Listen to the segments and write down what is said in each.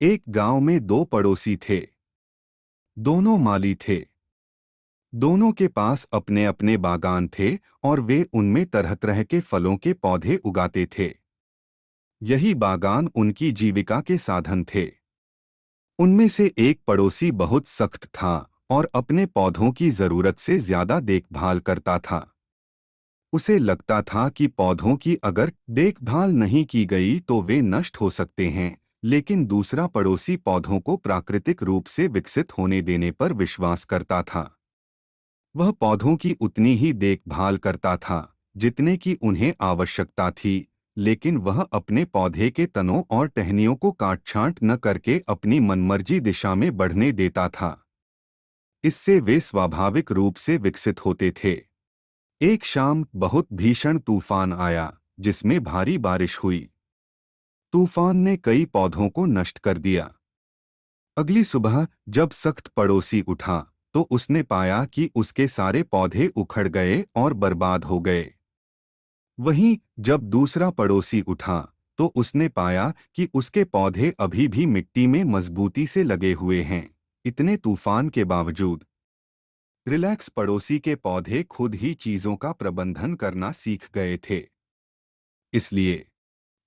एक गांव में दो पड़ोसी थे। दोनों माली थे। दोनों के पास अपने अपने बागान थे और वे उनमें तरह तरह के फलों के पौधे उगाते थे। यही बागान उनकी जीविका के साधन थे। उनमें से एक पड़ोसी बहुत सख्त था और अपने पौधों की जरूरत से ज्यादा देखभाल करता था। उसे लगता था कि पौधों की अगर देखभाल नहीं की गई तो वे नष्ट हो सकते हैं, लेकिन दूसरा पड़ोसी पौधों को प्राकृतिक रूप से विकसित होने देने पर विश्वास करता था। वह पौधों की उतनी ही देखभाल करता था जितने की उन्हें आवश्यकता थी, लेकिन वह अपने पौधे के तनों और टहनियों को काट-छांट न करके अपनी मनमर्जी दिशा में बढ़ने देता था। इससे वे स्वाभाविक रूप से विकसित होते थे। एक शाम बहुत भीषण तूफान आया, जिसमें भारी बारिश हुई। तूफान ने कई पौधों को नष्ट कर दिया। अगली सुबह जब सख्त पड़ोसी उठा तो उसने पाया कि उसके सारे पौधे उखड़ गए और बर्बाद हो गए। वहीं जब दूसरा पड़ोसी उठा तो उसने पाया कि उसके पौधे अभी भी मिट्टी में मजबूती से लगे हुए हैं। इतने तूफान के बावजूद रिलैक्स पड़ोसी के पौधे खुद ही चीजों का प्रबंधन करना सीख गए थे। इसलिए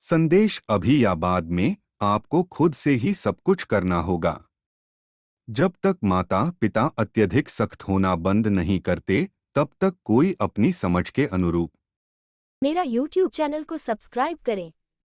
संदेश अभी या बाद में आपको खुद से ही सब कुछ करना होगा। जब तक माता पिता अत्यधिक सख्त होना बंद नहीं करते, तब तक कोई अपनी समझ के अनुरूप मेरा YouTube चैनल को सब्सक्राइब करें।